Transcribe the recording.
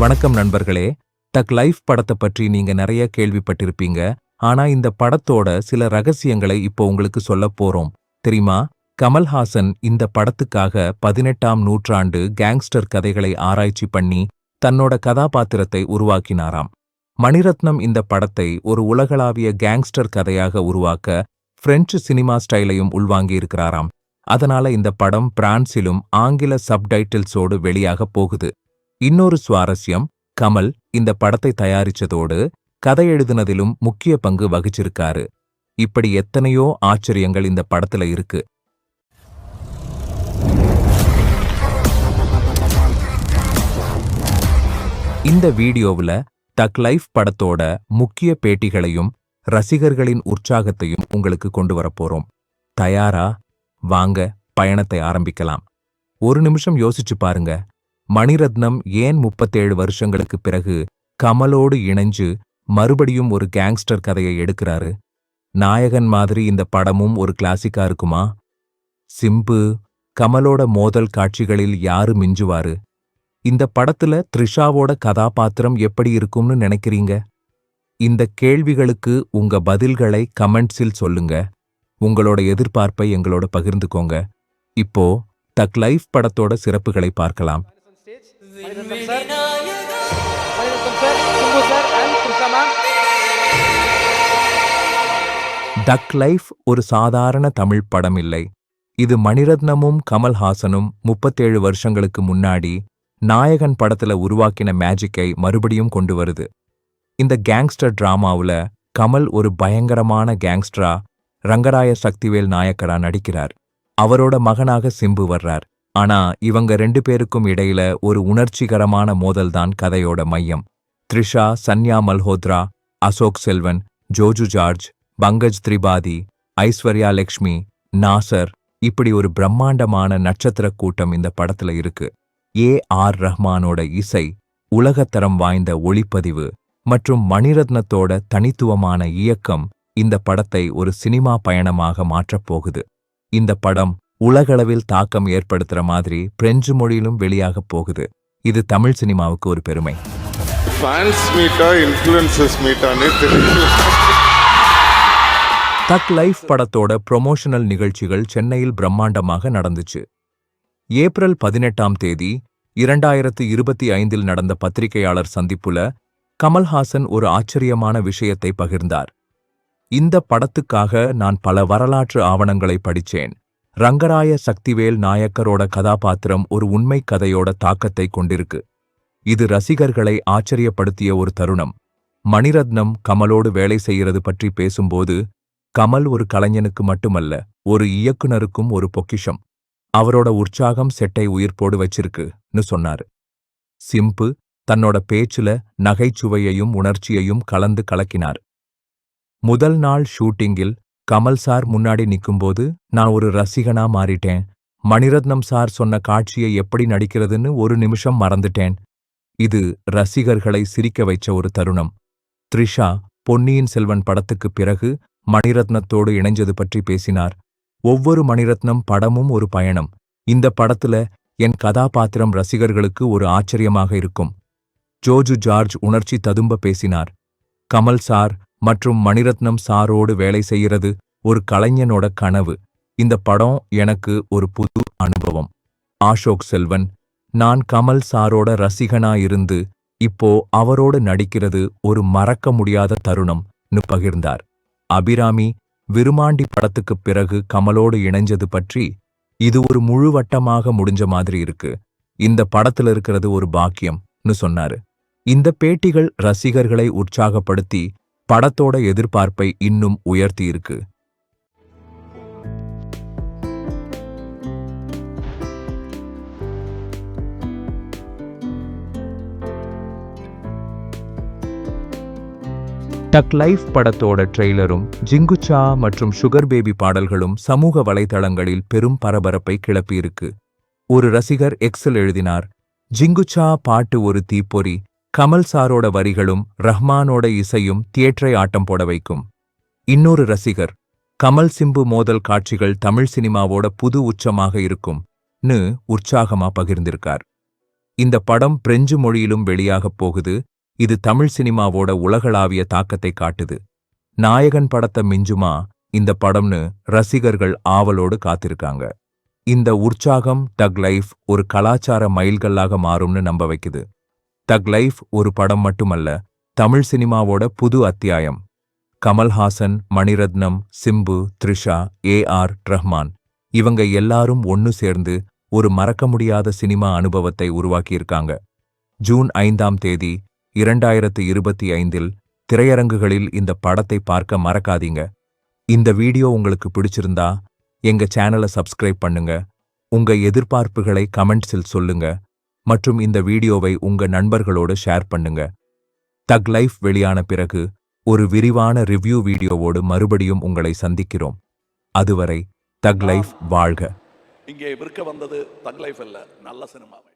வணக்கம் நண்பர்களே. டக் லைஃப் படத்தை பற்றி நீங்க நிறைய கேள்விப்பட்டிருப்பீங்க. ஆனா இந்த படத்தோட சில ரகசியங்களை இப்போ உங்களுக்கு சொல்லப் போறோம். தெரியுமா? கமல்ஹாசன் இந்த படத்துக்காக 18ஆம் நூற்றாண்டு கேங்ஸ்டர் கதைகளை ஆராய்ச்சி பண்ணி தன்னோட கதாபாத்திரத்தை உருவாக்கினாராம். மணிரத்னம் இந்த படத்தை ஒரு உலகளாவிய கேங்ஸ்டர் கதையாக உருவாக்க பிரெஞ்சு சினிமா ஸ்டைலையும் உள்வாங்கியிருக்கிறாராம். அதனால இந்த படம் பிரான்சிலும் ஆங்கில சப்டைட்டில்ஸோடு வெளியாக போகுது. இன்னொரு சுவாரஸ்யம், கமல் இந்த படத்தை தயாரிச்சதோடு கதை எழுதுனதிலும் முக்கிய பங்கு வகிச்சிருக்காரு. இப்படி எத்தனையோ ஆச்சரியங்கள் இந்த படத்துல இருக்கு. இந்த வீடியோவுல டக் லைஃப் படத்தோட முக்கிய பேட்டிகளையும் ரசிகர்களின் உற்சாகத்தையும் உங்களுக்கு கொண்டு வரப்போறோம். தயாரா? வாங்க பயணத்தை ஆரம்பிக்கலாம். ஒரு நிமிஷம் யோசிச்சு பாருங்க. மணிரத்னம் ஏன் 37 வருஷங்களுக்கு பிறகு கமலோடு இணைஞ்சு மறுபடியும் ஒரு கேங்ஸ்டர் கதையை எடுக்கிறாரு? நாயகன் மாதிரி இந்த படமும் ஒரு கிளாசிக்கா இருக்குமா? சிம்பு, கமலோட மோதல் காட்சிகளில் யாரு மிஞ்சுவாரு? இந்த படத்துல த்ரிஷாவோட கதாபாத்திரம் எப்படி இருக்கும்னு நினைக்கிறீங்க? இந்த கேள்விகளுக்கு உங்க பதில்களை கமெண்ட்ஸில் சொல்லுங்க. உங்களோட எதிர்பார்ப்பை எங்களோட பகிர்ந்துக்கோங்க. இப்போ டக் லைஃப் படத்தோட சிறப்புகளை பார்க்கலாம். டக் லைஃப் ஒரு சாதாரண தமிழ் படம் இல்லை. இது மணிரத்னமும் கமல்ஹாசனும் 37 வருஷங்களுக்கு முன்னாடி நாயகன் படத்துல உருவாக்கின மேஜிக்கை மறுபடியும் கொண்டு வருது. இந்த கேங்ஸ்டர் டிராமாவுல கமல் ஒரு பயங்கரமான கேங்ஸ்டரா ரங்கராய சக்திவேல் நாயக்கரா நடிக்கிறார். அவரோட மகனாக சிம்பு வர்றார். ஆனா இவங்க 2 பேருக்கும் இடையில ஒரு உணர்ச்சிகரமான மோதல்தான் கதையோட மையம். த்ரிஷா, சன்யா மல்ஹோத்ரா, அசோக் செல்வன், ஜோஜு ஜார்ஜ், பங்கஜ் திரிபாதி, ஐஸ்வர்யா லக்ஷ்மி, நாசர், இப்படி ஒரு பிரம்மாண்டமான நட்சத்திர கூட்டம் இந்த படத்துல இருக்கு. A.R. ரஹ்மானோட இசை, உலகத்தரம் வாய்ந்த ஒளிப்பதிவு மற்றும் மணிரத்னத்தோட தனித்துவமான இயக்கம் இந்த படத்தை ஒரு சினிமா பயணமாக மாற்றப் போகுது. இந்த படம் உலகளவில் தாக்கம் ஏற்படுத்துற மாதிரி பிரெஞ்சு மொழியிலும் வெளியாக போகுது. இது தமிழ் சினிமாவுக்கு ஒரு பெருமை. டக் லைஃப் படத்தோட ப்ரொமோஷனல் நிகழ்ச்சிகள் சென்னையில் பிரம்மாண்டமாக நடந்துச்சு. ஏப்ரல் 18ஆம் தேதி 2025 நடந்த பத்திரிகையாளர் சந்திப்புல கமல்ஹாசன் ஒரு ஆச்சரியமான விஷயத்தை பகிர்ந்தார். இந்த படத்துக்காக நான் பல வரலாற்று ஆவணங்களை படிச்சேன். ரங்கராய சக்திவேல் நாயக்கரோட கதாபாத்திரம் ஒரு உண்மை கதையோட தாக்கத்தை கொண்டிருக்கு. இது ரசிகர்களை ஆச்சரியப்படுத்திய ஒரு தருணம். மணிரத்னம் கமலோடு வேலை செய்கிறது பற்றி பேசும்போது, கமல் ஒரு கலைஞனுக்கு மட்டுமல்ல, ஒரு இயக்குனருக்கும் ஒரு பொக்கிஷம். அவரோட உற்சாகம் செட்டை உயிர்ப்போடு வச்சிருக்குன்னு சொன்னாரு. சிம்பு தன்னோட பேச்சுல நகைச்சுவையையும் உணர்ச்சியையும் கலந்து கலக்கினார். முதல் நாள் ஷூட்டிங்கில் கமல் சார் முன்னாடி நிக்கும்போது நான் ஒரு ரசிகனா மாறிட்டேன். மணிரத்னம் சார் சொன்ன காட்சியை எப்படி நடிக்கிறதுன்னு ஒரு நிமிஷம் மறந்துட்டேன். இது ரசிகர்களை சிரிக்க வைச்ச ஒரு தருணம். த்ரிஷா பொன்னியின் செல்வன் படத்துக்கு பிறகு மணிரத்னத்தோடு இணைஞ்சது பற்றி பேசினார். ஒவ்வொரு மணிரத்னம் படமும் ஒரு பயணம். இந்த படத்துல என் கதாபாத்திரம் ரசிகர்களுக்கு ஒரு ஆச்சரியமாக இருக்கும். ஜோஜு ஜார்ஜ் உணர்ச்சி ததும்ப பேசினார். கமல் சார் மற்றும் மணிரத்னம் சாரோடு வேலை செய்கிறது ஒரு கலைஞனோட கனவு. இந்த படம் எனக்கு ஒரு புது அனுபவம். அசோக் செல்வன், நான் கமல் சாரோட ரசிகனா இருந்து இப்போ அவரோடு நடிக்கிறது ஒரு மறக்க முடியாத தருணம்னு பகிர்ந்தார். அபிராமி, விருமாண்டி படத்துக்குப் பிறகு கமலோடு இணைஞ்சது பற்றி, இது ஒரு முழுவட்டமாக முடிஞ்ச மாதிரி இருக்கு. இந்த படத்துல இருக்கிறது ஒரு பாக்கியம்னு சொன்னாரு. இந்த பேட்டிகள் ரசிகர்களை உற்சாகப்படுத்தி படத்தோட எதிர்பார்ப்பை இன்னும் உயர்த்தி இருக்கு. டக் லைஃப் படத்தோட ட்ரெய்லரும் ஜிங்குச்சா மற்றும் சுகர் பேபி பாடல்களும் சமூக வலைதளங்களில் பெரும் பரபரப்பை கிளப்பியிருக்கு. ஒரு ரசிகர் எக்ஸில் எழுதினார், ஜிங்குச்சா பாட்டு ஒரு தீப்பொறி, கமல் சாரோட வரிகளும் ரஹ்மானோட இசையும் தியேட்டரை ஆட்டம் போட வைக்கும். இன்னொரு ரசிகர், கமல் சிம்பு மோதல் காட்சிகள் தமிழ் சினிமாவோட புது உச்சமாக இருக்கும்னு உற்சாகமா பகிர்ந்திருக்கார். இந்த படம் பிரெஞ்சு மொழியிலும் வெளியாகப் போகுது. இது தமிழ் சினிமாவோட உலகளாவிய தாக்கத்தை காட்டுது. நாயகன் படத்தை மிஞ்சுமா இந்த படம்னு ரசிகர்கள் ஆவலோடு காத்திருக்காங்க. இந்த உற்சாகம் தக் லைஃப் ஒரு கலாச்சார மைல்கல்லாக மாறும்னு நம்ப வைக்குது. தக் லைஃப் ஒரு படம் மட்டுமல்ல, தமிழ் சினிமாவோட புது அத்தியாயம். கமல்ஹாசன், மணிரத்னம், சிம்பு, த்ரிஷா, ஏ.ஆர். ரஹ்மான் இவங்க எல்லாரும் ஒன்னு சேர்ந்து ஒரு மறக்க முடியாத சினிமா அனுபவத்தை உருவாக்கியிருக்காங்க. ஜூன் 5ஆம் தேதி 2025 திரையரங்குகளில் இந்த படத்தை பார்க்க மறக்காதீங்க. இந்த வீடியோ உங்களுக்கு பிடிச்சிருந்தா எங்க சேனலை சப்ஸ்கிரைப் பண்ணுங்க. உங்க எதிர்பார்ப்புகளை கமெண்ட்ஸில் சொல்லுங்க மற்றும் இந்த வீடியோவை உங்க நண்பர்களோடு ஷேர் பண்ணுங்க. தக் லைஃப் வெளியான பிறகு ஒரு விரிவான ரிவ்யூ வீடியோவோடு மறுபடியும் உங்களை சந்திக்கிறோம். அதுவரை தக் லைஃப் வாழ்க. இங்கே விற்க வந்தது தக் லைஃப் அல்ல, நல்ல சினிமாவை.